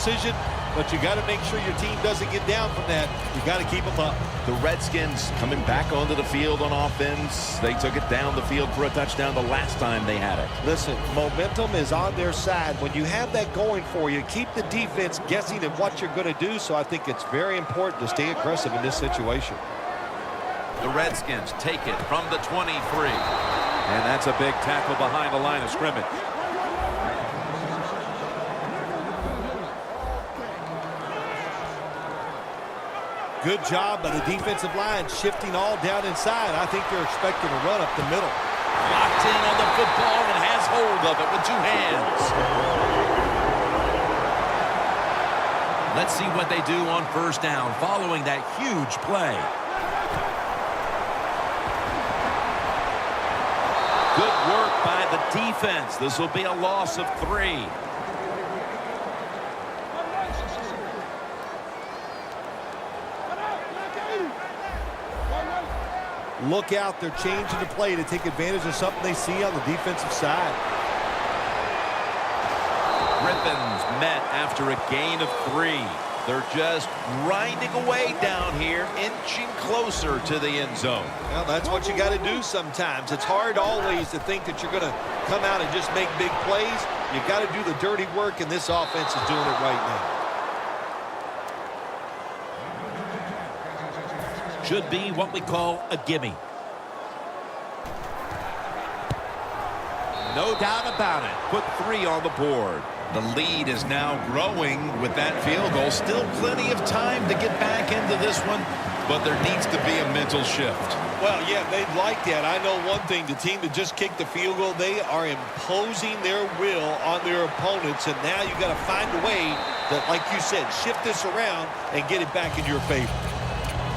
decision, but you got to make sure your team doesn't get down from that. You got to keep them up. The Redskins coming back onto the field on offense. They took it down the field for a touchdown the last time they had it. Listen, momentum is on their side. When you have that going for you, keep the defense guessing at what you're going to do. So I think it's very important to stay aggressive in this situation. The Redskins take it from the 23. And that's a big tackle behind the line of scrimmage. Good job by the defensive line shifting all down inside. I think they're expecting a run up the middle. Locked in on the football and has hold of it with two hands. Let's see what they do on first down following that huge play. Good work by the defense. This will be a loss of 3. Look out, they're changing the play to take advantage of something they see on the defensive side. Griffins met after a gain of 3. They're just grinding away down here, inching closer to the end zone. Well, that's what you got to do sometimes. It's hard always to think that you're going to come out and just make big plays. You got to do the dirty work, and this offense is doing it right now. Should be what we call a gimme. No doubt about it. Put 3 on the board. The lead is now growing with that field goal. Still plenty of time to get back into this one, but there needs to be a mental shift. Well, yeah, they'd like that. I know one thing. The team that just kicked the field goal, they are imposing their will on their opponents, and now you got to find a way that, like you said, shift this around and get it back in your favor.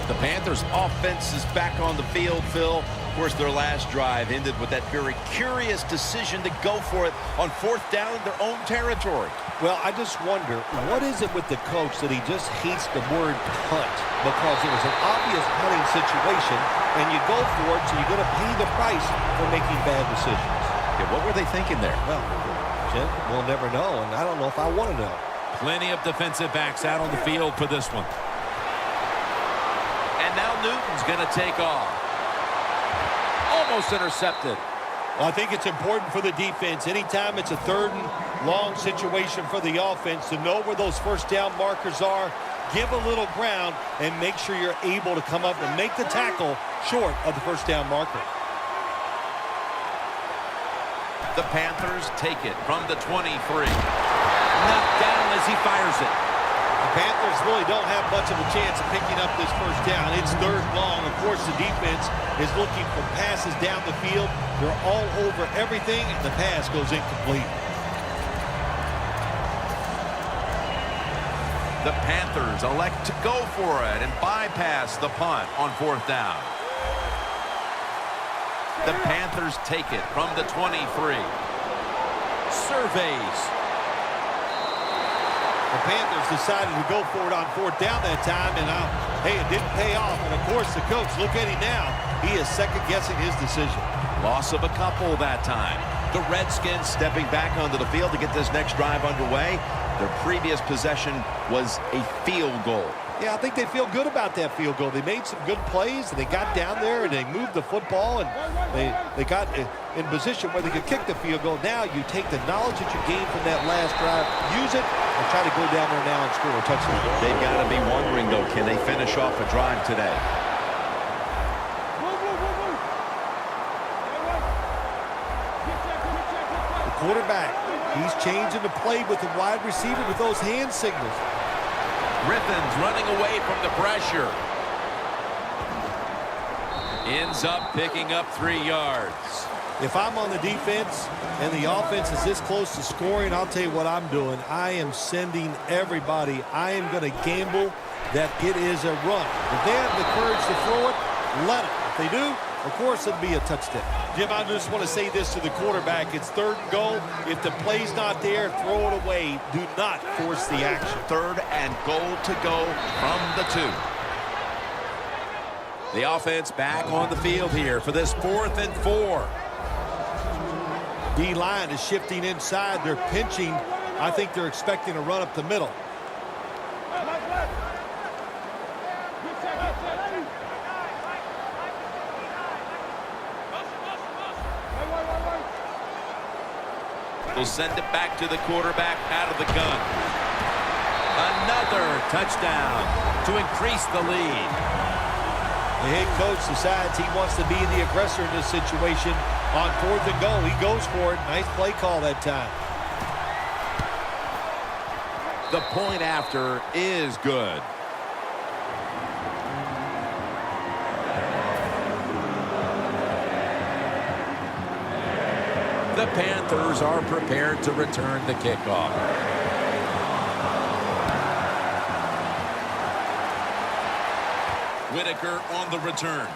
The Panthers' offense is back on the field, Phil. Of course, their last drive ended with that very curious decision to go for it on 4th down in their own territory. Well, I just wonder, what is it with the coach that he just hates the word punt? Because it was an obvious punting situation, and you go for it, so you're going to pay the price for making bad decisions. Yeah, what were they thinking there? Well, Jim, we'll never know, and I don't know if I want to know. Plenty of defensive backs out on the field for this one. And now Newton's going to take off. Almost intercepted. Well, I think it's important for the defense. Anytime it's a 3rd and long situation for the offense to know where those first down markers are, give a little ground, and make sure you're able to come up and make the tackle short of the first down marker. The Panthers take it from the 23. Knocked down as he fires it. The Panthers really don't have much of a chance of picking up this first down. It's 3rd and long. Of course, the defense is looking for passes down the field. They're all over everything, and the pass goes incomplete. The Panthers elect to go for it and bypass the punt on 4th down. The Panthers take it from the 23. Surveys. The Panthers decided to go for it on 4th down that time, and hey, it didn't pay off. And, of course, the coach, look at him now. He is second-guessing his decision. Loss of a couple that time. The Redskins stepping back onto the field to get this next drive underway. Their previous possession was a field goal. Yeah, I think they feel good about that field goal. They made some good plays, and they got down there, and they moved the football, and they got in position where they could kick the field goal. Now you take the knowledge that you gained from that last drive, use it, and try to go down there now and score a touchdown. They've got to be wondering, though, can they finish off a drive today? The quarterback, he's changing the play with the wide receiver with those hand signals. Griffins running away from the pressure. Ends up picking up 3 yards. If I'm on the defense and the offense is this close to scoring, I'll tell you what I'm doing. I am sending everybody. I am going to gamble that it is a run. If they have the courage to throw it, let it. If they do, of course, it'll be a touchdown. Jim, I just want to say this to the quarterback. It's 3rd and goal. If the play's not there, throw it away. Do not force the action. 3rd and goal to go from the 2. The offense back on the field here for this 4th and 4. D-line is shifting inside. They're pinching. I think they're expecting a run up the middle. We'll send it back to the quarterback out of the gun. Another touchdown to increase the lead. The head coach decides he wants to be the aggressor in this situation. On 4th and goal, he goes for it. Nice play call that time. The point after is good. The Panthers are prepared to return the kickoff. Whitaker on the return.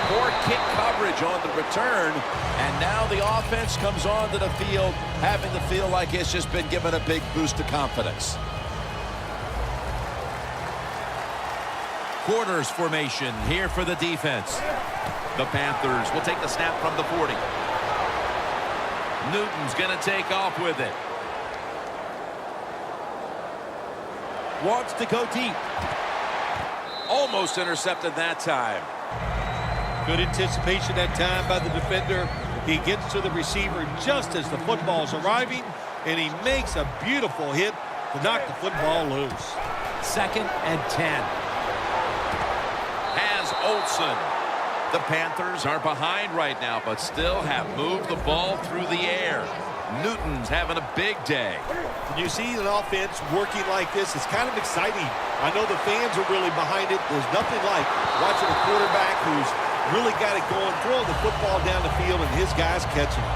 Poor kick coverage on the return, and now the offense comes onto the field having to feel like it's just been given a big boost of confidence. Quarters formation here for the defense. The Panthers will take the snap from the 40. Newton's going to take off with it. Wants to go deep. Almost intercepted that time. Good anticipation that time by the defender. He gets to the receiver just as the football is arriving, and he makes a beautiful hit to knock the football loose. 2nd and 10. Has Olsen. The Panthers are behind right now, but still have moved the ball through the air. Newton's having a big day. When you see an offense working like this, it's kind of exciting. I know the fans are really behind it. There's nothing like watching a quarterback who's really got it going, throwing the football down the field, and his guys catching it.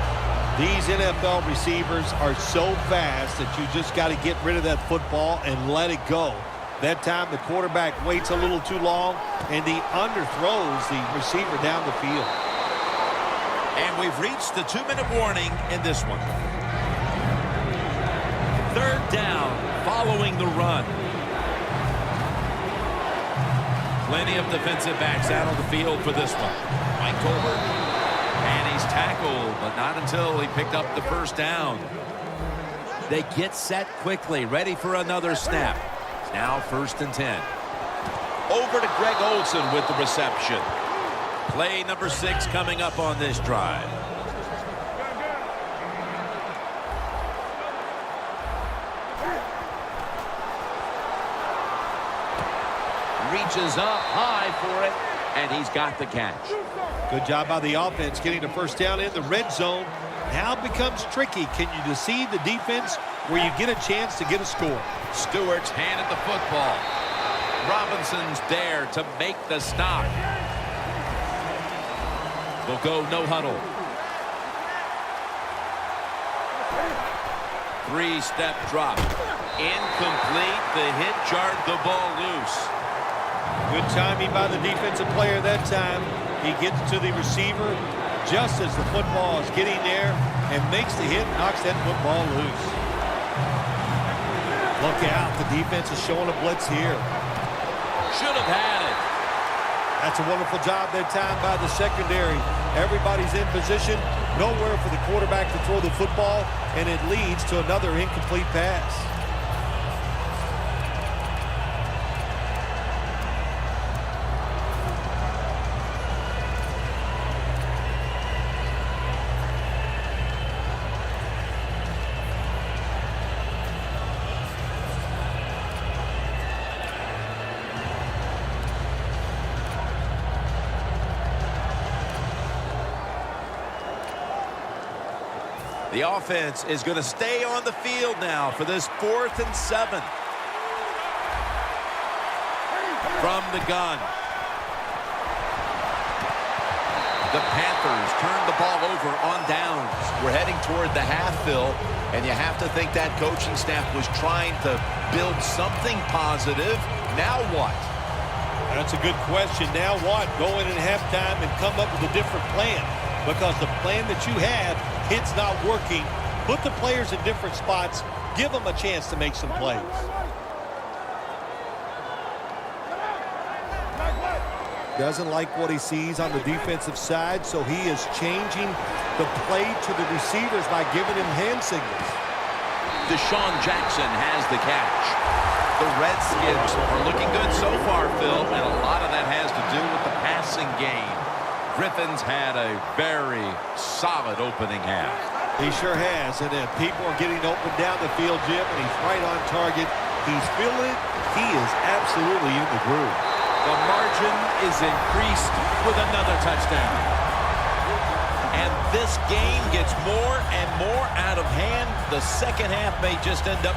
These NFL receivers are so fast that you just got to get rid of that football and let it go. That time the quarterback waits a little too long, and he underthrows the receiver down the field. And we've reached the 2-minute warning in this one. 3rd down following the run. Plenty of defensive backs out on the field for this one. Mike Colbert. And he's tackled, but not until he picked up the 1st down. They get set quickly, ready for another snap. Now 1st and 10. Over to Greg Olsen with the reception. Play number 6 coming up on this drive. Reaches up high for it, and he's got the catch. Good job by the offense getting the 1st down in the red zone. Now it becomes tricky. Can you deceive the defense where you get a chance to get a score? Stewart's handed the football. Robinson's there to make the stop. We'll go no huddle. 3-step drop. Incomplete. The hit jarred the ball loose. Good timing by the defensive player that time. He gets to the receiver just as the football is getting there and makes the hit, knocks that football loose. Look out. The defense is showing a blitz here. Should have had it. That's a wonderful job that time by the secondary. Everybody's in position. Nowhere for the quarterback to throw the football, and it leads to another incomplete pass. The offense is going to stay on the field now for this 4th and 7. From the gun. The Panthers turn the ball over on downs. We're heading toward the half, Phil, and you have to think that coaching staff was trying to build something positive. Now what? That's a good question. Now what? Go in at halftime and come up with a different plan, because the plan that you have, it's not working. Put the players in different spots. Give them a chance to make some plays. Doesn't like what he sees on the defensive side, so he is changing the play to the receivers by giving him hand signals. Deshaun Jackson has the catch. The Redskins are looking good so far, Phil, and a lot of that has to do with the passing game. Griffin's had a very solid opening half. He sure has, and people are getting open down the field, Jim, and he's right on target. He's feeling it. He is absolutely in the groove. The margin is increased with another touchdown. And this game gets more and more out of hand. The second half may just end up